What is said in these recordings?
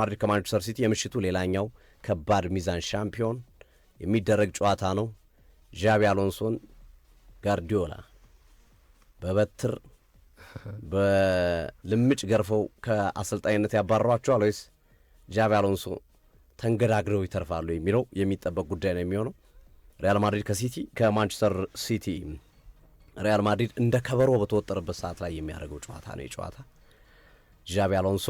ማድሪድ ከማንቸስተር ሲቲ የምሽቱ ሌላኛው ከባድ ሚዛን ሻምፒዮን የሚደረግ ጨዋታ ነው። ዣቢ አሎንሶን ጋርዲዮላ በበትር በልምጭ ገርፈው ከአሰልጣኝነት ያባረሯቸዋል ወይስ ዣቢ አሎንሶ ተንገዳግረው ይተርፋሉ የሚለው የሚጠበቅ ጉዳይ ነው የሚሆነው። ሪያል ማድሪድ ከማንቸስተር ሲቲ ሪያል ማድሪድ እንደ ከበሮ በተወጠረበት ሰዓት ላይ የሚያደርገው ጨዋታ ነው። የጨዋታ ዣቢ አሎንሶ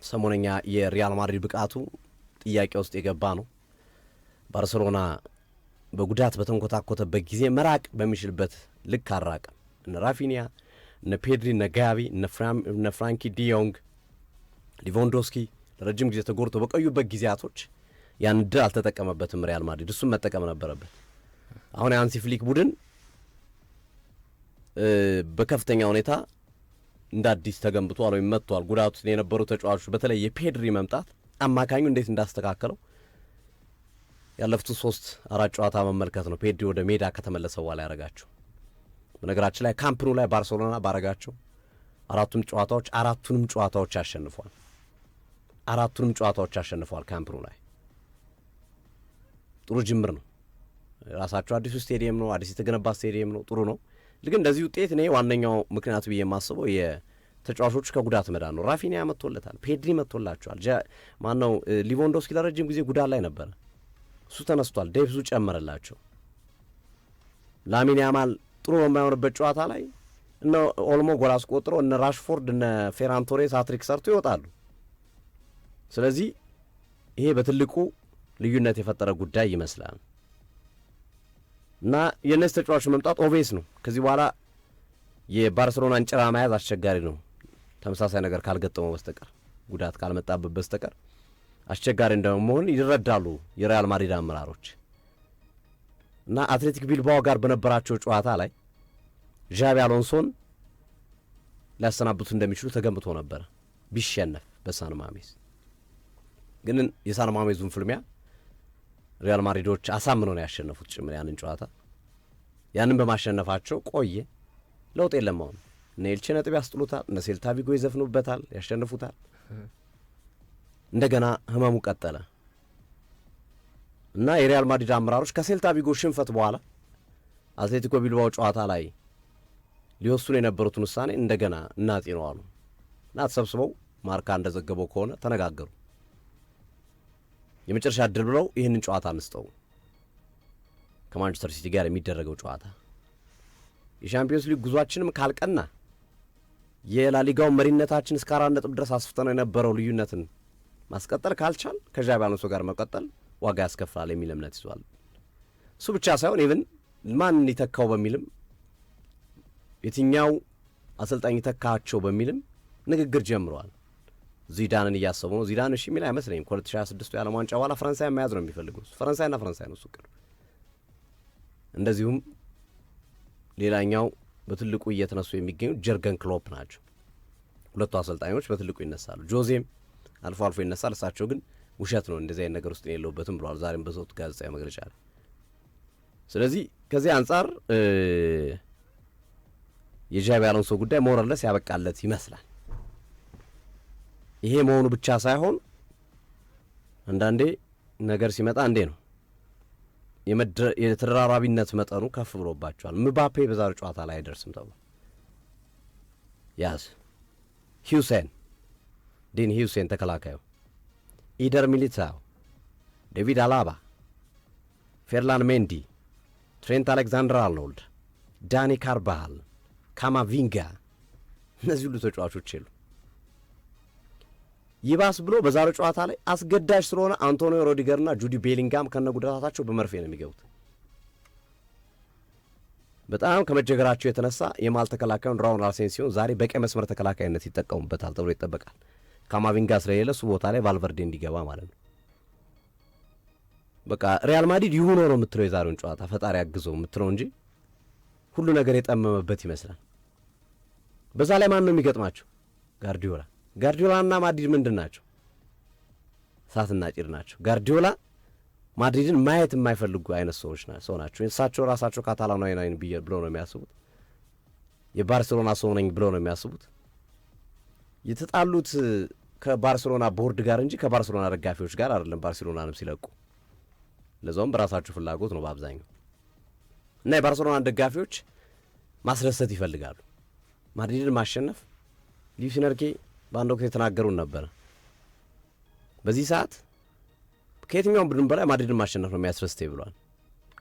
ሰሞነኛ የሪያል ማድሪድ ብቃቱ ጥያቄ ውስጥ የገባ ነው። ባርሴሎና በጉዳት በተንኮታኮተበት ጊዜ መራቅ በሚችልበት ልክ አራቀም። እነ ራፊኒያ፣ እነ ፔድሪ፣ እነ ጋቪ፣ እነ ፍራንኪ ዲዮንግ፣ ሊቫንዶስኪ ለረጅም ጊዜ ተጎድተው በቆዩበት ጊዜያቶች ያን ድል አልተጠቀመበትም ሪያል ማድሪድ። እሱም መጠቀም ነበረበት። አሁን የሃንሲ ፍሊክ ቡድን በከፍተኛ ሁኔታ እንደ አዲስ ተገንብቷል ወይም መጥቷል። ጉዳቱ የነበሩ ተጫዋቾች በተለይ የፔድሪ መምጣት አማካኙ እንዴት እንዳስተካከለው ያለፉትን 3-4 ጨዋታ መመልከት ነው። ፔድሪ ወደ ሜዳ ከተመለሰ በኋላ ያረጋቸው። በነገራችን ላይ ካምፕኑ ላይ ባርሴሎና ባረጋቸው አራቱንም ጨዋታዎች አሸንፏል። ካምፕኑ ላይ ጥሩ ጅምር ነው። ራሳቸው አዲሱ ስቴዲየም ነው፣ አዲስ የተገነባ ስቴዲየም ነው። ጥሩ ነው። ግን እንደዚህ ውጤት እኔ ዋነኛው ምክንያቱ ብዬ የማስበው የተጫዋቾች ከጉዳት መዳን ነው። ራፊኒያ መጥቶለታል፣ ፔድሪ መጥቶላቸዋል። ማነው ሊቫንዶስኪ ለረጅም ጊዜ ጉዳት ላይ ነበረ፣ እሱ ተነስቷል፣ ዴብዙ ጨመረላቸው። ላሚን ያማል ጥሩ በማይሆንበት ጨዋታ ላይ እነ ኦልሞ ጎል አስቆጥሮ እነ ራሽፎርድ እነ ፌራን ቶሬስ ሃትሪክ ሰርቶ ይወጣሉ። ስለዚህ ይሄ በትልቁ ልዩነት የፈጠረ ጉዳይ ይመስላል እና የእነዚህ ተጫዋቾች መምጣት ኦቬስ ነው። ከዚህ በኋላ የባርሴሎናን ጭራ መያዝ አስቸጋሪ ነው። ተመሳሳይ ነገር ካልገጠመው በስተቀር ጉዳት ካልመጣበት በስተቀር አስቸጋሪ እንደመሆን ይረዳሉ የሪያል ማድሪድ አመራሮች እና አትሌቲክ ቢልባኦ ጋር በነበራቸው ጨዋታ ላይ ዣቢ አሎንሶን ሊያሰናብቱ እንደሚችሉ ተገምቶ ነበር ቢሸነፍ በሳን ማሜስ። ግን የሳን ማሜዙን ፍልሚያ ሪያል ማድሪዶች አሳምነው ነው ያሸነፉት ጭምር ያንን ጨዋታ። ያንን በማሸነፋቸው ቆየ ለውጥ የለም። አሁን እነ ኤልቼ ነጥብ ያስጥሉታል፣ እነ ሴልታ ቪጎ ይዘፍኑበታል፣ ያሸንፉታል። እንደገና ህመሙ ቀጠለ እና የሪያል ማድሪድ አመራሮች ከሴልታ ቪጎ ሽንፈት በኋላ አትሌቲኮ ቢልባኦ ጨዋታ ላይ ሊወስኑ የነበሩትን ውሳኔ እንደገና እናጤነው አሉ እና ተሰብስበው ማርካ እንደዘገበው ከሆነ ተነጋገሩ። የመጨረሻ እድል ብለው ይህንን ጨዋታ አንስተው ከማንቸስተር ሲቲ ጋር የሚደረገው ጨዋታ የሻምፒዮንስ ሊግ ጉዟችንም ካልቀና የላሊጋው መሪነታችን እስከ 4 ነጥብ ድረስ አስፍተነው የነበረው ልዩነትን ማስቀጠል ካልቻል ከዣቢ አሎንሶ ጋር መቀጠል ዋጋ ያስከፍላል የሚል እምነት ይዟል። እሱ ብቻ ሳይሆን ኢቭን ማን ይተካው በሚልም የትኛው አሰልጣኝ ይተካቸው በሚልም ንግግር ጀምረዋል። ዚዳንን እያሰቡ ነው። ዚዳን እሺ የሚል አይመስለኝም። ከ2026 የዓለም ዋንጫ በኋላ ፈረንሳይ መያዝ ነው የሚፈልገው። ፈረንሳይና ፈረንሳይ ነው እሱ ቅር። እንደዚሁም ሌላኛው በትልቁ እየተነሱ የሚገኙት ጀርገን ክሎፕ ናቸው። ሁለቱ አሰልጣኞች በትልቁ ይነሳሉ። ጆዜም አልፎ አልፎ ይነሳል። እሳቸው ግን ውሸት ነው እንደዚህ አይነት ነገር ውስጥ የለውበትም ብለዋል ዛሬም በሰጡት ጋዜጣዊ መግለጫ ላይ። ስለዚህ ከዚህ አንጻር የዣቢ አሎንሶ ጉዳይ ሞረለስ ያበቃለት ይመስላል። ይሄ መሆኑ ብቻ ሳይሆን አንዳንዴ ነገር ሲመጣ እንዴ ነው የተደራራቢነት መጠኑ ከፍ ብሎባቸዋል። ምባፔ በዛሬው ጨዋታ ላይ አይደርስም ተብሎ ያዝ ዲን ሂውሴን ተከላካዩ፣ ኢደር ሚሊታው፣ ዴቪድ አላባ፣ ፌርላን ሜንዲ፣ ትሬንት አሌክዛንደር አርኖልድ፣ ዳኒ ካርባሃል፣ ካማቪንጋ እነዚህ ሁሉ ተጫዋቾች የሉ። ይባስ ብሎ በዛሬው ጨዋታ ላይ አስገዳጅ ስለሆነ አንቶኒዮ ሮዲገርና ጁዲ ቤሊንጋም ከነጉዳታቸው በመርፌ ነው የሚገቡት። በጣም ከመጀገራቸው የተነሳ የማል ተከላካዩን ራውን አሴንሲዮን ዛሬ በቀይ መስመር ተከላካይነት ይጠቀሙበታል ተብሎ ይጠበቃል። ካማቪንጋ ስለሌለ እሱ ቦታ ላይ ቫልቨርዴ እንዲገባ ማለት ነው። በቃ ሪያል ማድሪድ ይሁን ነው የምትለው የዛሬውን ጨዋታ ፈጣሪ ያግዘው የምትለው እንጂ ሁሉ ነገር የጠመመበት ይመስላል። በዛ ላይ ማን ነው የሚገጥማቸው? ጋርዲዮላና ማድሪድ ምንድን ናቸው? እሳትና ጭድ ናቸው። ጋርዲዮላ ማድሪድን ማየት የማይፈልጉ አይነት ሰው ናቸው። እሳቸው ራሳቸው ካታላናዊ ነኝ ብለው ነው የሚያስቡት። የባርሴሎና ሰው ነኝ ብለው ነው የሚያስቡት። የተጣሉት ከባርሴሎና ቦርድ ጋር እንጂ ከባርሴሎና ደጋፊዎች ጋር አይደለም። ባርሴሎናንም ሲለቁ ለዛውም በራሳቸው ፍላጎት ነው በአብዛኛው እና የባርሴሎና ደጋፊዎች ማስደሰት ይፈልጋሉ። ማድሪድን ማሸነፍ ሉዊስ ኤንሪኬ በአንድ ወቅት የተናገሩን ነበር። በዚህ ሰዓት ከየትኛውም ቡድን በላይ ማድሪድን ማሸነፍ ነው የሚያስደስተኝ ብሏል።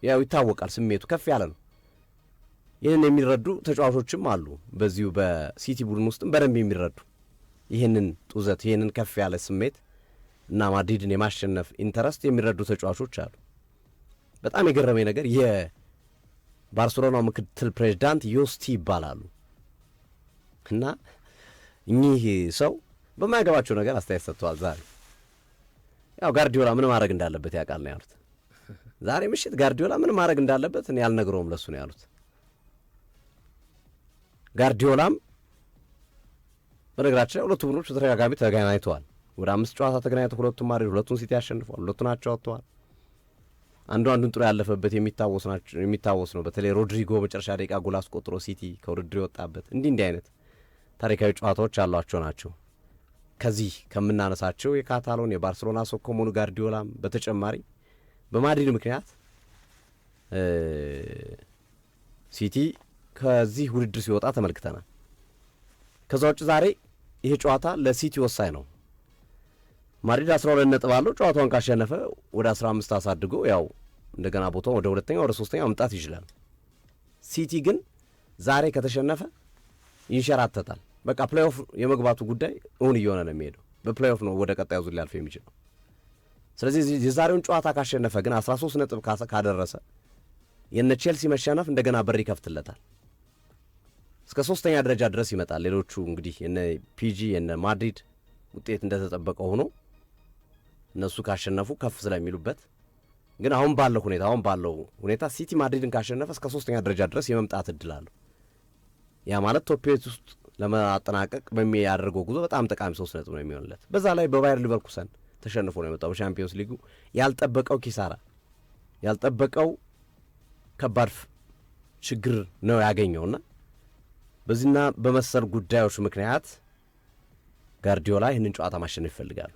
ያው ይታወቃል፣ ስሜቱ ከፍ ያለ ነው። ይህንን የሚረዱ ተጫዋቾችም አሉ በዚሁ በሲቲ ቡድን ውስጥም በደንብ የሚረዱ ይህንን ጡዘት ይህንን ከፍ ያለ ስሜት እና ማድሪድን የማሸነፍ ኢንተረስት የሚረዱ ተጫዋቾች አሉ። በጣም የገረመኝ ነገር የባርሴሎናው ምክትል ፕሬዚዳንት ዮስቲ ይባላሉ እና እኚህ ሰው በማያገባቸው ነገር አስተያየት ሰጥተዋል። ዛሬ ያው ጋርዲዮላ ምን ማድረግ እንዳለበት ያውቃል ነው ያሉት። ዛሬ ምሽት ጋርዲዮላ ምን ማድረግ እንዳለበት እኔ አልነግረውም ለሱ ነው ያሉት። ጋርዲዮላም በነገራችን ላይ ሁለቱ ቡድኖች በተደጋጋሚ ተገናኝተዋል። ወደ 5 ጨዋታ ተገናኝተው ሁለቱም ማድሪድ ሁለቱን ሲቲ ያሸንፏል። ሁለቱን አቻ ወጥተዋል። አንዱን ጥሩ ያለፈበት የሚታወስ ነው። በተለይ ሮድሪጎ መጨረሻ ደቂቃ ጎል አስቆጥሮ ሲቲ ከውድድር የወጣበት እንዲህ አይነት ታሪካዊ ጨዋታዎች ያሏቸው ናቸው። ከዚህ ከምናነሳቸው የካታሎን የባርሴሎና ሰው ከመሆኑ ጋርዲዮላም በተጨማሪ በማድሪድ ምክንያት ሲቲ ከዚህ ውድድር ሲወጣ ተመልክተናል። ከዛ ውጭ ዛሬ ይሄ ጨዋታ ለሲቲ ወሳኝ ነው። ማድሪድ 12 ነጥብ አለው። ጨዋታውን ካሸነፈ ወደ 15 አሳድጎ ያው እንደገና ቦታው ወደ ሁለተኛ ወደ ሶስተኛ መምጣት ይችላል። ሲቲ ግን ዛሬ ከተሸነፈ ይንሸራተታል። በቃ ፕሌይኦፍ የመግባቱ ጉዳይ እውን እየሆነ ነው የሚሄደው። በፕሌይኦፍ ነው ወደ ቀጣዩ ዙር ሊያልፍ የሚችለው። ስለዚህ የዛሬውን ጨዋታ ካሸነፈ ግን 13 ነጥብ ካደረሰ የነ ቼልሲ መሸነፍ እንደገና በር ይከፍትለታል። እስከ ሶስተኛ ደረጃ ድረስ ይመጣል። ሌሎቹ እንግዲህ የነ ፒጂ የነ ማድሪድ ውጤት እንደተጠበቀው ሆኖ እነሱ ካሸነፉ ከፍ ስለሚሉበት ግን አሁን ባለው ሁኔታ ሲቲ ማድሪድን ካሸነፈ እስከ ሶስተኛ ደረጃ ድረስ የመምጣት እድል አለው። ያ ማለት ቶፕ 8 ውስጥ ለማጠናቀቅ በሚያደርገው ጉዞ በጣም ጠቃሚ 3 ነጥብ ነው የሚሆንለት። በዛ ላይ በባየር ሊቨርኩሰን ተሸንፎ ነው የመጣው። በቻምፒዮንስ ሊጉ ያልጠበቀው ኪሳራ ያልጠበቀው ከባድ ችግር ነው ያገኘውና በዚህና በመሰል ጉዳዮች ምክንያት ጋርዲዮላ ይህንን ጨዋታ ማሸነፍ ይፈልጋሉ።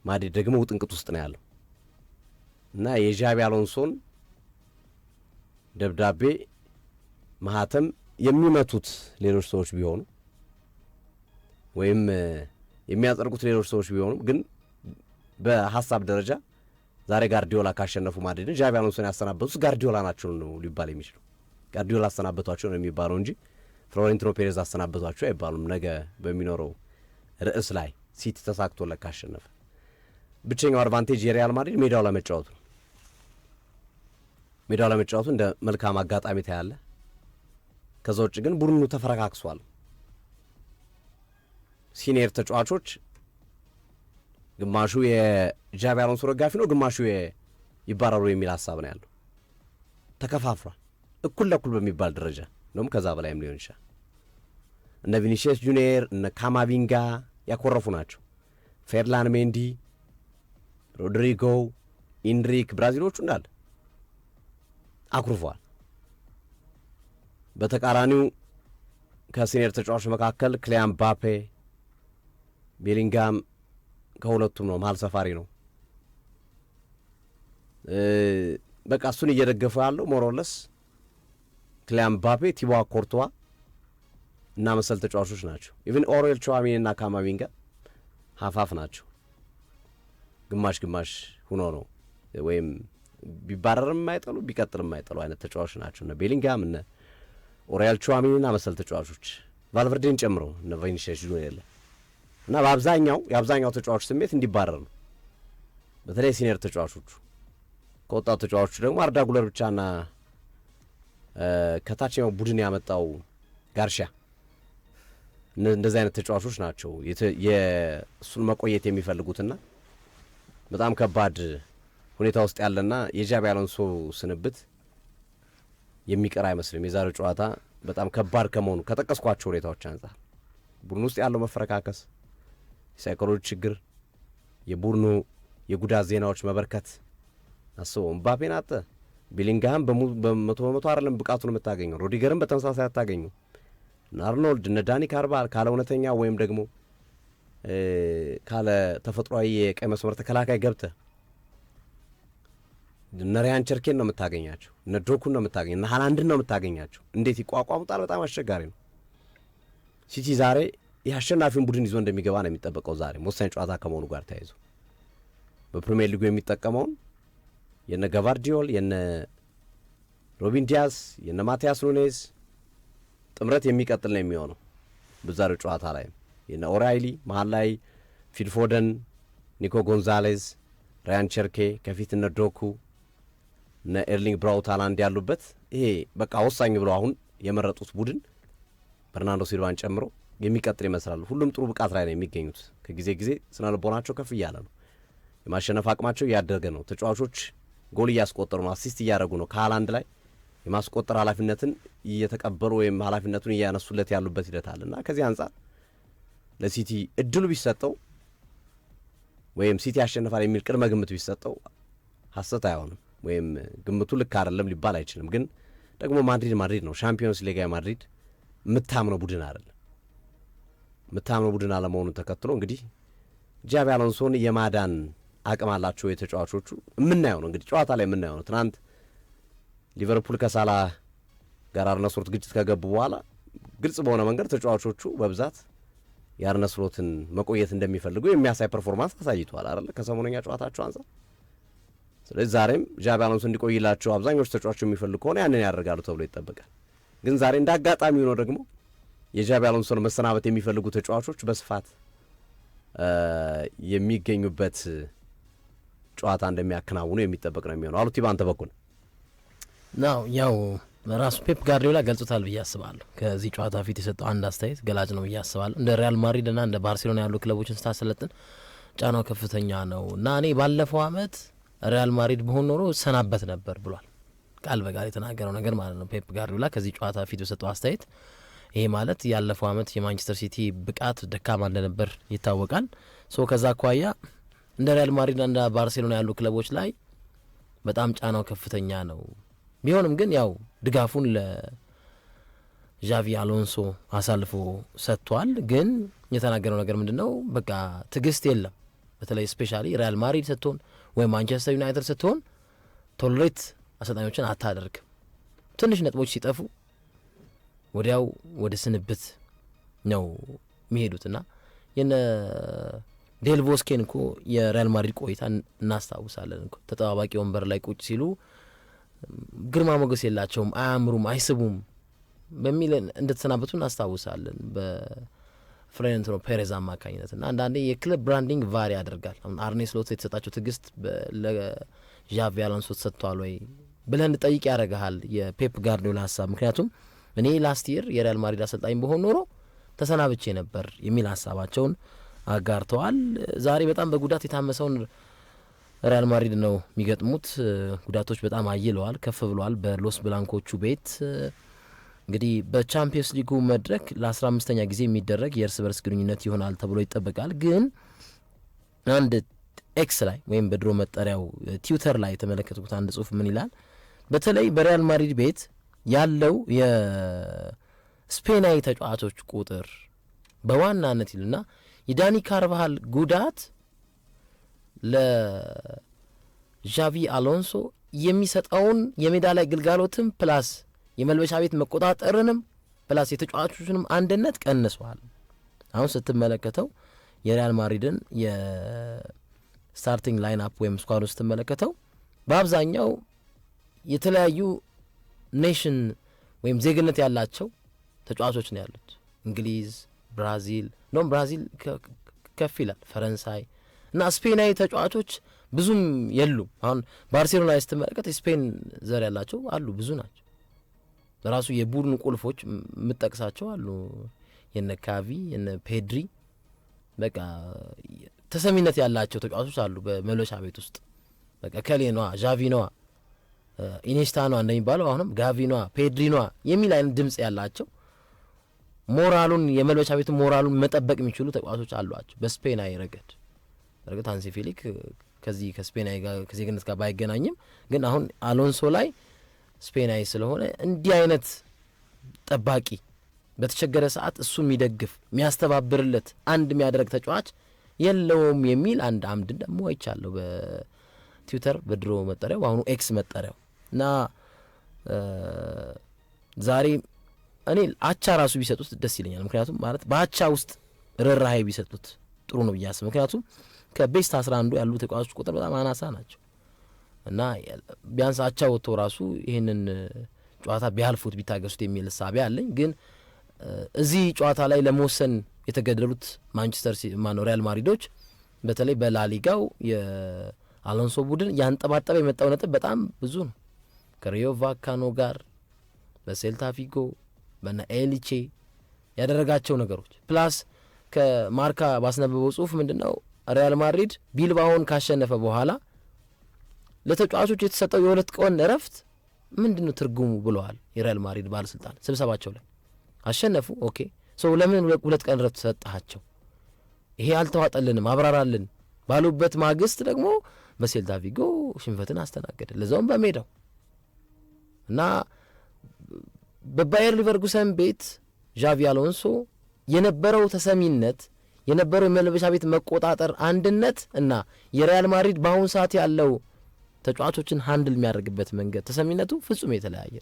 ማድሪድ ደግሞ ውጥንቅጥ ውስጥ ነው ያለው እና የዣቢ አሎንሶን ደብዳቤ ማህተም የሚመቱት ሌሎች ሰዎች ቢሆኑ ወይም የሚያጸድቁት ሌሎች ሰዎች ቢሆኑ ግን በሐሳብ ደረጃ ዛሬ ጋርዲዮላ ካሸነፉ ማድሪድን ዣቢ አሎንሶን ያሰናበቱት ጋርዲዮላ ናቸው ነው ሊባል የሚችለው። ጋርዲዮላ አሰናበቷቸው ነው የሚባለው እንጂ ፍሎሬንቲኖ ፔሬዝ አሰናበቷቸው አይባሉም። ነገ በሚኖረው ርዕስ ላይ ሲቲ ተሳክቶለት ካሸነፈ ብቸኛው አድቫንቴጅ የሪያል ማድሪድ ሜዳው ለመጫወቱ ነው። ሜዳው ለመጫወቱ እንደ መልካም አጋጣሚ ታያለ። ከዛ ውጭ ግን ቡድኑ ተፈረካክሷል። ሲኒየር ተጫዋቾች ግማሹ የዣቢ አሎንሶ ደጋፊ ነው፣ ግማሹ ይባረሩ የሚል ሀሳብ ነው ያለው። ተከፋፍሯል። እኩል ለኩል በሚባል ደረጃ እንደውም ከዛ በላይም ሊሆን ይችላል። እነ ቪኒሲየስ ጁኒየር እነ ካማቪንጋ ያኮረፉ ናቸው። ፌርላን ሜንዲ፣ ሮድሪጎ፣ ኢንድሪክ ብራዚሎቹ እንዳለ አኩርፈዋል። በተቃራኒው ከሲኒየር ተጫዋቾች መካከል ክሊያን ምባፔ፣ ቤሊንጋም ከሁለቱም ነው፣ መሀል ሰፋሪ ነው። በቃ እሱን እየደገፈ ያለው ሞሮለስ ክሊያን ምባፔ፣ ቲቦ ኮርቱዋ እና መሰል ተጫዋቾች ናቸው። ኢቭን ኦሬል ቹዋሜኒ እና ካማቪንጋ ሀፋፍ ናቸው። ግማሽ ግማሽ ሁኖ ነው ወይም ቢባረርም የማይጠሉ ቢቀጥልም የማይጠሉ አይነት ተጫዋቾች ናቸው። እነ ቤሊንጋም እነ ኦሬል ቹዋሜኒ እና መሰል ተጫዋቾች ቫልቨርዴን ጨምሮ እነ ቪኒሲየስ ጁኒየር እና የአብዛኛው ተጫዋቾች ስሜት እንዲባረር ነው። በተለይ ሲኒየር ተጫዋቾቹ ከወጣቱ ተጫዋቾቹ ደግሞ አርዳ ጉለር ብቻና ከታችኛው ቡድን ያመጣው ጋርሻ እንደዚህ አይነት ተጫዋቾች ናቸው የእሱን መቆየት የሚፈልጉትና በጣም ከባድ ሁኔታ ውስጥ ያለና የዣቢ አሎንሶ ስንብት የሚቀር አይመስልም። የዛሬው ጨዋታ በጣም ከባድ ከመሆኑ ከጠቀስኳቸው ሁኔታዎች አንጻር ቡድኑ ውስጥ ያለው መፈረካከስ፣ የሳይኮሎጂ ችግር፣ የቡድኑ የጉዳት ዜናዎች መበርከት አስበው። ምባፔን አጠ ቤሊንግሃም በመቶ አይደለም ብቃቱን የምታገኘው። ሮዲገርም በተመሳሳይ አታገኙ። እነ አርኖልድ እነ ዳኒ ካርቫል ካለ እውነተኛ ወይም ደግሞ ካለ ተፈጥሯዊ የቀይ መስመር ተከላካይ ገብተህ እነ ሪያን ቸርኬን ነው የምታገኛቸው፣ እነ ዶኩን ነው የምታገኛቸው፣ እነ ሃላንድን ነው የምታገኛቸው። እንዴት ይቋቋሙታል? በጣም አስቸጋሪ ነው። ሲቲ ዛሬ የአሸናፊውን ቡድን ይዞ እንደሚገባ ነው የሚጠበቀው። ዛሬ ወሳኝ ጨዋታ ከመሆኑ ጋር ተያይዞ በፕሪሚየር ሊጉ የሚጠቀመውን የነ ጋቫርዲዮል የነ ሮቢን ዲያስ የነ ማቲያስ ኑኔዝ ጥምረት የሚቀጥል ነው የሚሆነው። በዛሬው ጨዋታ ላይ የነ ኦራይሊ መሀል ላይ ፊልፎደን፣ ኒኮ ጎንዛሌዝ፣ ራያን ቸርኬ ከፊት እነ ዶኩ እነ ኤርሊንግ ብራውት ሃላንድ ያሉበት ይሄ በቃ ወሳኝ ብሎ አሁን የመረጡት ቡድን በርናንዶ ሲልቫን ጨምሮ የሚቀጥል ይመስላል። ሁሉም ጥሩ ብቃት ላይ ነው የሚገኙት። ከጊዜ ጊዜ ስነ ልቦናቸው ከፍ እያለ ነው። የማሸነፍ አቅማቸው እያደገ ነው። ተጫዋቾች ጎል እያስቆጠሩ ነው፣ አሲስት እያደረጉ ነው። ከሃላንድ ላይ የማስቆጠር ኃላፊነትን እየተቀበሉ ወይም ኃላፊነቱን እያነሱለት ያሉበት ሂደት አለ እና ከዚህ አንጻር ለሲቲ እድሉ ቢሰጠው ወይም ሲቲ ያሸንፋል የሚል ቅድመ ግምት ቢሰጠው ሐሰት አይሆንም፣ ወይም ግምቱ ልክ አይደለም ሊባል አይችልም። ግን ደግሞ ማድሪድ ነው። ሻምፒዮንስ ሊግ ማድሪድ የምታምነው ቡድን አይደለም። የምታምነው ቡድን አለመሆኑን ተከትሎ እንግዲህ ጃቪ አሎንሶን የማዳን አቅም አላቸው የተጫዋቾቹ። የምናየው ነው እንግዲህ ጨዋታ ላይ የምናየው ነው። ትናንት ሊቨርፑል ከሳላ ጋር አርነ ስሎት ግጭት ከገቡ በኋላ ግልጽ በሆነ መንገድ ተጫዋቾቹ በብዛት የአርነ ስሎትን መቆየት እንደሚፈልጉ የሚያሳይ ፐርፎርማንስ አሳይቷል አይደል ከሰሞነኛ ጨዋታቸው አንጻር። ስለዚህ ዛሬም ጃቪ አሎንሶ እንዲቆይላቸው አብዛኞቹ ተጫዋቾች የሚፈልጉ ከሆነ ያንን ያደርጋሉ ተብሎ ይጠበቃል። ግን ዛሬ እንደ አጋጣሚ ሆኖ ደግሞ የጃቪ አሎንሶን መሰናበት የሚፈልጉ ተጫዋቾች በስፋት የሚገኙበት ጨዋታ እንደሚያከናውኑ የሚጠበቅ ነው የሚሆነው። አሉቲ ባንተ በኩል ነው ያው ራሱ ፔፕ ጋርዲዮላ ገልጾታል ብዬ አስባለሁ። ከዚህ ጨዋታ ፊት የሰጠው አንድ አስተያየት ገላጭ ነው ብዬ አስባለሁ። እንደ ሪያል ማድሪድ እና እንደ ባርሴሎና ያሉ ክለቦችን ስታሰለጥን ጫናው ከፍተኛ ነው እና እኔ ባለፈው አመት ሪያል ማድሪድ በሆን ኖሮ ሰናበት ነበር ብሏል። ቃል በቃል የተናገረው ነገር ማለት ነው ፔፕ ጋርዲዮላ ከዚህ ጨዋታ ፊት የሰጠው አስተያየት። ይሄ ማለት ያለፈው አመት የማንቸስተር ሲቲ ብቃት ደካማ እንደነበር ይታወቃል። ሶ ከዛ አኳያ እንደ ሪያል ማድሪድና እንደ ባርሴሎና ያሉ ክለቦች ላይ በጣም ጫናው ከፍተኛ ነው። ቢሆንም ግን ያው ድጋፉን ለጃቪ አሎንሶ አሳልፎ ሰጥቷል። ግን የተናገረው ነገር ምንድነው? በቃ ትዕግስት የለም። በተለይ ስፔሻሊ ሪያል ማድሪድ ስትሆን ወይም ማንቸስተር ዩናይትድ ስትሆን ቶለሬት አሰልጣኞችን አታደርግም። ትንሽ ነጥቦች ሲጠፉ ወዲያው ወደ ስንብት ነው የሚሄዱትና የነ ዴል ቦስኬን እኮ የሪያል ማድሪድ ቆይታ እናስታውሳለን እኮ ተጠባባቂ ወንበር ላይ ቁጭ ሲሉ ግርማ ሞገስ የላቸውም፣ አያምሩም፣ አይስቡም በሚል እንደተሰናበቱ እናስታውሳለን በፍሎሬንቲኖ ፔሬዝ አማካኝነት። እና አንዳንዴ የክለብ ብራንዲንግ ቫሪ ያደርጋል። አሁን አርኔ ስሎት የተሰጣቸው ትዕግስት ለዣቪ አሎንሶ ተሰጥቷል ወይ ብለህ እንድጠይቅ ያደርግሃል የፔፕ ጋርዲዮላ ሀሳብ። ምክንያቱም እኔ ላስት ይር የሪያል ማድሪድ አሰልጣኝ በሆን ኖሮ ተሰናብቼ ነበር የሚል ሀሳባቸውን አጋርተዋል። ዛሬ በጣም በጉዳት የታመሰውን ሪያል ማድሪድ ነው የሚገጥሙት። ጉዳቶች በጣም አይለዋል፣ ከፍ ብለዋል በሎስ ብላንኮቹ ቤት። እንግዲህ በቻምፒየንስ ሊጉ መድረክ ለ15ኛ ጊዜ የሚደረግ የእርስ በርስ ግንኙነት ይሆናል ተብሎ ይጠበቃል። ግን አንድ ኤክስ ላይ ወይም በድሮ መጠሪያው ትዊተር ላይ የተመለከቱት አንድ ጽሁፍ ምን ይላል? በተለይ በሪያል ማድሪድ ቤት ያለው የስፔናዊ ተጫዋቾች ቁጥር በዋናነት ይልና የዳኒ ካርቫሃል ጉዳት ለዣቪ አሎንሶ የሚሰጠውን የሜዳ ላይ ግልጋሎትም ፕላስ የመልበሻ ቤት መቆጣጠርንም ፕላስ የተጫዋቾችንም አንድነት ቀንሷል። አሁን ስትመለከተው የሪያል ማድሪድን የስታርቲንግ ላይን አፕ ወይም ስኳድ ስትመለከተው በአብዛኛው የተለያዩ ኔሽን ወይም ዜግነት ያላቸው ተጫዋቾች ነው ያሉት። እንግሊዝ፣ ብራዚል እንደውም ብራዚል ከፍ ይላል፣ ፈረንሳይ እና ስፔናዊ ተጫዋቾች ብዙም የሉም። አሁን ባርሴሎና ስትመለከት የስፔን ዘር ያላቸው አሉ፣ ብዙ ናቸው። ራሱ የቡድን ቁልፎች የምጠቅሳቸው አሉ፣ የነ ካቪ የነ ፔድሪ በቃ ተሰሚነት ያላቸው ተጫዋቾች አሉ በመሎሻ ቤት ውስጥ። በቃ ከሌ ነዋ፣ ዣቪ ነዋ፣ ኢኔስታ ነዋ እንደሚባለው አሁንም ጋቪ ነዋ፣ ፔድሪ ነዋ የሚል አይነት ድምጽ ያላቸው ሞራሉን የመልበሻ ቤቱ ሞራሉን መጠበቅ የሚችሉ ተጫዋቾች አሏቸው በስፔናዊ ረገድ። እርግጥ ሃንሲ ፊሊክ ከዚህ ከስፔናዊ ጋር ከዜግነት ጋር ባይገናኝም ግን አሁን አሎንሶ ላይ ስፔናዊ ስለሆነ እንዲህ አይነት ጠባቂ በተቸገረ ሰዓት እሱ የሚደግፍ የሚያስተባብርለት አንድ የሚያደርግ ተጫዋች የለውም የሚል አንድ አምድ ደግሞ አይቻለሁ በትዊተር በድሮ መጠሪያው በአሁኑ ኤክስ መጠሪያው እና ዛሬ እኔ አቻ ራሱ ቢሰጡት ደስ ይለኛል። ምክንያቱም ማለት በአቻ ውስጥ ርህራሄ ቢሰጡት ጥሩ ነው ብዬ አስብ። ምክንያቱም ከቤስት 11 ያሉ ተጫዋቾች ቁጥር በጣም አናሳ ናቸው እና ቢያንስ አቻ ወጥቶ ራሱ ይህንን ጨዋታ ቢያልፉት ቢታገሱት የሚል እሳቤ አለኝ። ግን እዚህ ጨዋታ ላይ ለመወሰን የተገደሉት ማንቸስተር ሪያል ማድሪዶች በተለይ በላሊጋው የአሎንሶ ቡድን ያንጠባጠበ የመጣው ነጥብ በጣም ብዙ ነው። ከሪዮ ቫካኖ ጋር በሴልታ ፊጎ በና ኤሊቼ ያደረጋቸው ነገሮች ፕላስ ከማርካ ባስነበበው ጽሁፍ ምንድነው ሪያል ማድሪድ ቢልባኦን ካሸነፈ በኋላ ለተጫዋቾች የተሰጠው የሁለት ቀን እረፍት ምንድነው ትርጉሙ ብለዋል። የሪያል ማድሪድ ባለስልጣን ስብሰባቸው ላይ አሸነፉ፣ ኦኬ ሶ ለምን ሁለት ቀን እረፍት ሰጣቸው? ይሄ አልተዋጠልንም አብራራልን ባሉበት ማግስት ደግሞ በሴልታ ቪጎ ሽንፈትን አስተናገደ፣ ለዛውም በሜዳው እና በባየር ሊቨርኩሰን ቤት ዣቪ አሎንሶ የነበረው ተሰሚነት የነበረው የመልበሻ ቤት መቆጣጠር አንድነት እና የሪያል ማድሪድ በአሁኑ ሰዓት ያለው ተጫዋቾችን ሃንድል የሚያደርግበት መንገድ ተሰሚነቱ ፍጹም የተለያየ።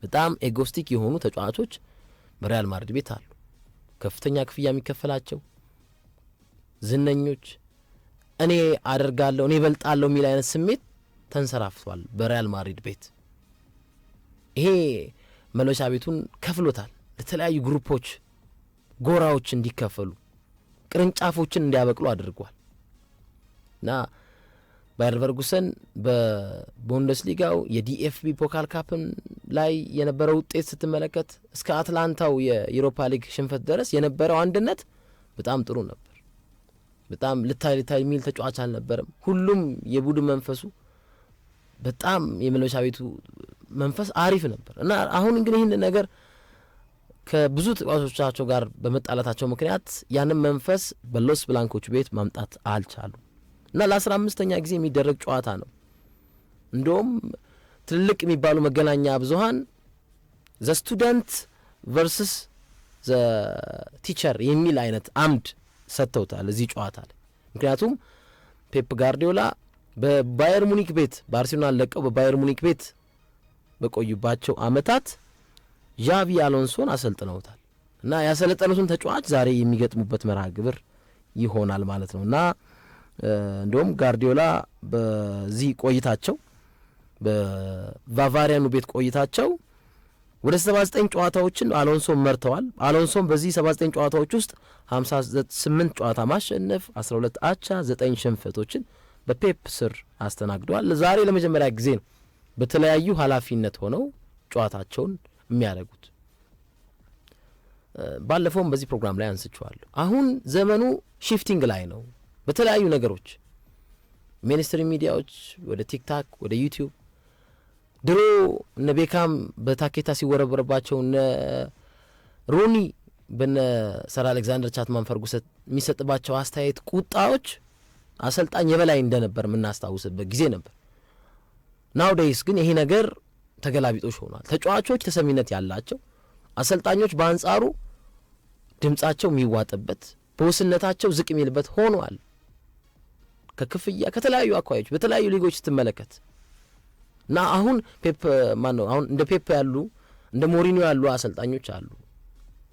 በጣም ኤጎስቲክ የሆኑ ተጫዋቾች በሪያል ማድሪድ ቤት አሉ። ከፍተኛ ክፍያ የሚከፈላቸው ዝነኞች፣ እኔ አደርጋለሁ እኔ እበልጣለሁ የሚል አይነት ስሜት ተንሰራፍቷል በሪያል ማድሪድ ቤት። ይሄ መልበሻ ቤቱን ከፍሎታል ለተለያዩ ግሩፖች ጎራዎች እንዲከፈሉ ቅርንጫፎችን እንዲያበቅሉ አድርጓል እና ባየር ሊቨርኩሰን በቡንደስሊጋው የዲኤፍቢ ፖካል ካፕን ላይ የነበረው ውጤት ስትመለከት እስከ አትላንታው የዩሮፓ ሊግ ሽንፈት ድረስ የነበረው አንድነት በጣም ጥሩ ነበር። በጣም ልታይ የሚል ተጫዋች አልነበረም። ሁሉም የቡድን መንፈሱ በጣም የመልበሻ ቤቱ መንፈስ አሪፍ ነበር እና አሁን እንግዲህ ይህን ነገር ከብዙ ተጫዋቾቻቸው ጋር በመጣላታቸው ምክንያት ያንን መንፈስ በሎስ ብላንኮች ቤት ማምጣት አልቻሉም እና ለ15ኛ ጊዜ የሚደረግ ጨዋታ ነው። እንደውም ትልልቅ የሚባሉ መገናኛ ብዙሃን ዘ ስቱደንት ቨርስስ ዘ ቲቸር የሚል አይነት አምድ ሰጥተውታል እዚህ ጨዋታ ላይ። ምክንያቱም ፔፕ ጋርዲዮላ በባየር ሙኒክ ቤት ባርሴሎናን ለቀው በባየር ሙኒክ ቤት በቆዩባቸው አመታት ዣቪ አሎንሶን አሰልጥነውታል እና ያሰለጠኑትን ተጫዋች ዛሬ የሚገጥሙበት መርሃ ግብር ይሆናል ማለት ነው እና እንደውም ጋርዲዮላ በዚህ ቆይታቸው በባቫሪያኑ ቤት ቆይታቸው ወደ 79 ጨዋታዎችን አሎንሶን መርተዋል። አሎንሶን በዚህ 79 ጨዋታዎች ውስጥ 58 ጨዋታ ማሸነፍ፣ 12 አቻ፣ 9 ሽንፈቶችን በፔፕ ስር አስተናግደዋል። ዛሬ ለመጀመሪያ ጊዜ ነው በተለያዩ ኃላፊነት ሆነው ጨዋታቸውን የሚያደርጉት። ባለፈውም በዚህ ፕሮግራም ላይ አንስቼዋለሁ። አሁን ዘመኑ ሺፍቲንግ ላይ ነው። በተለያዩ ነገሮች ሜንስትሪም ሚዲያዎች ወደ ቲክታክ ወደ ዩቲዩብ ድሮ እነ ቤካም በታኬታ ሲወረበረባቸው እነ ሮኒ በነ ሰር አሌክዛንደር ቻትማን ፈርጉሰን የሚሰጥባቸው አስተያየት ቁጣዎች አሰልጣኝ የበላይ እንደነበር የምናስታውስበት ጊዜ ነበር። ናውዴይስ ግን ይሄ ነገር ተገላቢጦሽ ሆኗል። ተጫዋቾች ተሰሚነት ያላቸው፣ አሰልጣኞች በአንጻሩ ድምጻቸው የሚዋጥበት በውስነታቸው ዝቅ የሚልበት ሆኗል። ከክፍያ ከተለያዩ አኳዮች በተለያዩ ሊጎች ስትመለከት እና አሁን ፔፕ ማነው አሁን እንደ ፔፕ ያሉ እንደ ሞሪኒዮ ያሉ አሰልጣኞች አሉ።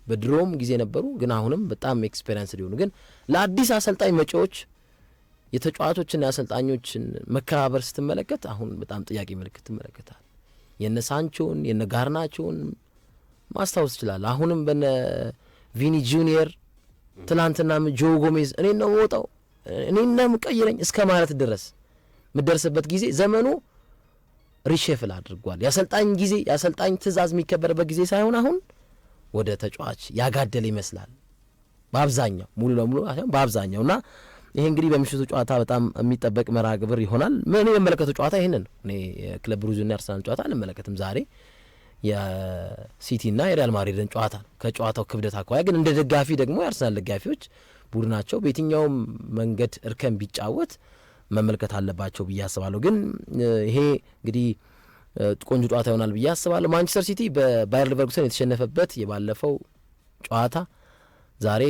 በድሮም ጊዜ ነበሩ፣ ግን አሁንም በጣም ኤክስፔሪየንስ ሊሆኑ ግን ለአዲስ አሰልጣኝ መጪዎች የተጫዋቾችና የአሰልጣኞችን መከባበር ስትመለከት አሁን በጣም ጥያቄ ምልክት ትመለከታል። የነ ሳንቾን የነ ጋርናቾን ማስታወስ ይችላል። አሁንም በነ ቪኒ ጁኒየር ትላንትናም ጆ ጎሜዝ እኔ ነው የምወጣው እኔ ነው የምቀይረኝ እስከ ማለት ድረስ ምደርስበት ጊዜ ዘመኑ ሪሼፍል አድርጓል። የአሰልጣኝ ጊዜ የአሰልጣኝ ትእዛዝ የሚከበርበት ጊዜ ሳይሆን አሁን ወደ ተጫዋች ያጋደለ ይመስላል በአብዛኛው፣ ሙሉ ለሙሉ በአብዛኛውና ይሄ እንግዲህ በምሽቱ ጨዋታ በጣም የሚጠበቅ መርሃ ግብር ይሆናል። ምን የመለከተው ጨዋታ ይሄንን ነው። እኔ የክለብ ብሩዥና አርሰናል ጨዋታ አልመለከትም። ዛሬ የሲቲና የሪያል ማድሪድን ጨዋታ ነው። ከጨዋታው ክብደት አኳያ ግን እንደ ደጋፊ ደግሞ የአርሰናል ደጋፊዎች ቡድናቸው በየትኛውም መንገድ እርከን ቢጫወት መመልከት አለባቸው ብዬ አስባለሁ። ግን ይሄ እንግዲህ ቆንጆ ጨዋታ ይሆናል ብዬ አስባለሁ። ማንቸስተር ሲቲ በባየር ሌቨርኩሰን የተሸነፈበት የባለፈው ጨዋታ ዛሬ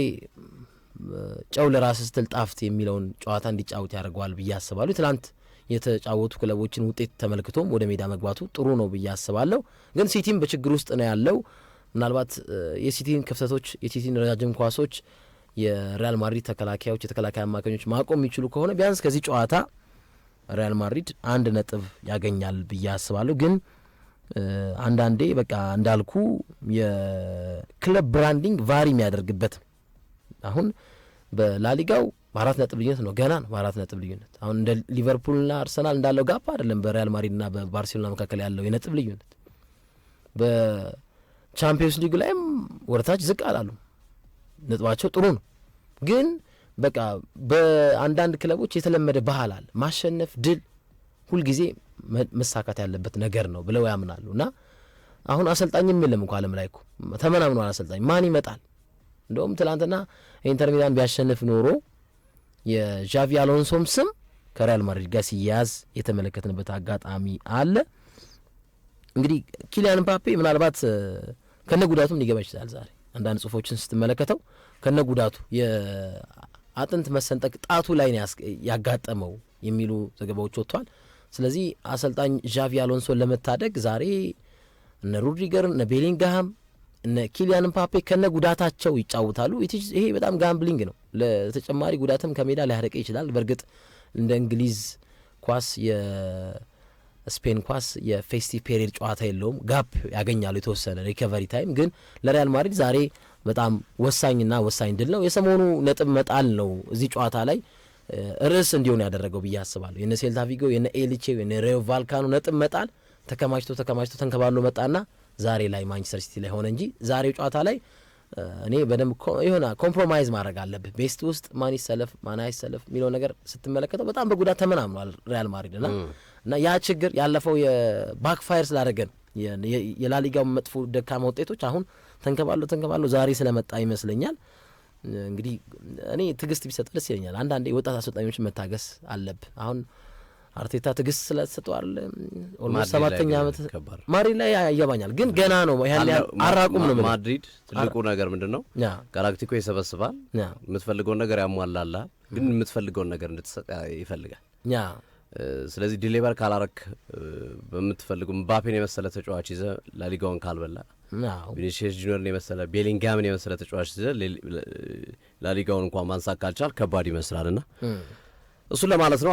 ጨው ለራስ ስትል ጣፍት የሚለውን ጨዋታ እንዲጫወት ያደርገዋል ብዬ አስባለሁ። ትናንት የተጫወቱ ክለቦችን ውጤት ተመልክቶም ወደ ሜዳ መግባቱ ጥሩ ነው ብዬ አስባለሁ። ግን ሲቲም በችግር ውስጥ ነው ያለው። ምናልባት የሲቲን ክፍተቶች፣ የሲቲን ረጃጅም ኳሶች የሪያል ማድሪድ ተከላካዮች፣ የተከላካይ አማካኞች ማቆም የሚችሉ ከሆነ ቢያንስ ከዚህ ጨዋታ ሪያል ማድሪድ 1 ነጥብ ያገኛል ብዬ አስባለሁ። ግን አንዳንዴ በቃ እንዳልኩ የክለብ ብራንዲንግ ቫሪ የሚያደርግበት አሁን በላሊጋው 4 ነጥብ ልዩነት ነው፣ ገና ነው 4 ነጥብ ልዩነት። አሁን እንደ ሊቨርፑልና አርሰናል እንዳለው ጋፕ አይደለም በሪያል ማድሪድና በባርሴሎና መካከል ያለው የነጥብ ልዩነት። በቻምፒየንስ ሊግ ላይም ወደታች ዝቅ አላሉ፣ ነጥባቸው ጥሩ ነው። ግን በቃ በአንዳንድ ክለቦች የተለመደ ባህል አለ፣ ማሸነፍ ድል ሁልጊዜ መሳካት ያለበት ነገር ነው ብለው ያምናሉ። እና አሁን አሰልጣኝም የለም እንኳ ዓለም ላይ እኮ ተመናምኗል አሰልጣኝ ማን ይመጣል። እንደውም ትላንትና ኢንተር ሚላን ቢያሸንፍ ኖሮ የዣቪ አሎንሶም ስም ከሪያል ማድሪድ ጋር ሲያያዝ የተመለከትንበት አጋጣሚ አለ። እንግዲህ ኪሊያን ምባፔ ምናልባት ከነ ጉዳቱም ሊገባ ይችላል። ዛሬ አንዳንድ ጽሁፎችን ስትመለከተው ከነ ጉዳቱ የአጥንት መሰንጠቅ ጣቱ ላይ ያጋጠመው የሚሉ ዘገባዎች ወጥቷል። ስለዚህ አሰልጣኝ ዣቪ አሎንሶን ለመታደግ ዛሬ እነ ሩድሪገር እነ ቤሊንግሃም እነ ኪሊያን ምባፔ ከነ ጉዳታቸው ይጫወታሉ። ይሄ በጣም ጋምብሊንግ ነው። ለተጨማሪ ጉዳትም ከሜዳ ሊያርቅ ይችላል። በእርግጥ እንደ እንግሊዝ ኳስ የስፔን ኳስ የፌስቲቭ ፔሪድ ጨዋታ የለውም፣ ጋፕ ያገኛሉ የተወሰነ ሪከቨሪ ታይም። ግን ለሪያል ማድሪድ ዛሬ በጣም ወሳኝና ወሳኝ ድል ነው። የሰሞኑ ነጥብ መጣል ነው እዚህ ጨዋታ ላይ ርዕስ እንዲሆን ያደረገው ብዬ አስባለሁ። የነ ሴልታ ቪጎ የነ ኤሊቼ የነ ሬዮ ቫልካኖ ነጥብ መጣል ተከማችቶ ተንከባሎ መጣና ዛሬ ላይ ማንቸስተር ሲቲ ላይ ሆነ እንጂ ዛሬው ጨዋታ ላይ እኔ በደንብ የሆነ ኮምፕሮማይዝ ማድረግ አለብህ። ቤስት ውስጥ ማን ይሰለፍ ማን አይሰለፍ የሚለው ነገር ስትመለከተው በጣም በጉዳት ተመናምኗል ሪያል ማድሪድ እና ያ ችግር ያለፈው የባክፋየር ስላደረገን የላሊጋው መጥፎ ደካማ ውጤቶች አሁን ተንከባሎ ዛሬ ስለመጣ ይመስለኛል። እንግዲህ እኔ ትዕግስት ቢሰጥ ደስ ይለኛል። አንዳንዴ ወጣት አሰልጣኞች መታገስ አለብህ። አሁን አርቴታ ትዕግስት ስለተሰጠዋል ኦልሞስት 7ኛ ዓመት ማድሪድ ላይ ያገባኛል፣ ግን ገና ነው። ያን አራቁም ነው ማድሪድ ትልቁ ነገር ምንድነው? ጋላክቲኮ ይሰበስባል፣ የምትፈልገውን ነገር ያሟላል፣ ግን የምትፈልገውን ነገር እንድትሰጥ ይፈልጋል። ስለዚህ ዲሌቨር ካላረክ በምትፈልገው ምባፔን የመሰለ ተጫዋች ይዘ ላሊጋውን ካልበላ ቪኒሲየስ ጁኒየርን የመሰለ ቤሊንግሃምን የመሰለ ተጫዋች ይዘ ላሊጋውን እንኳን ማንሳት ካልቻል ከባድ ይመስላልና እሱ ለማለት ነው።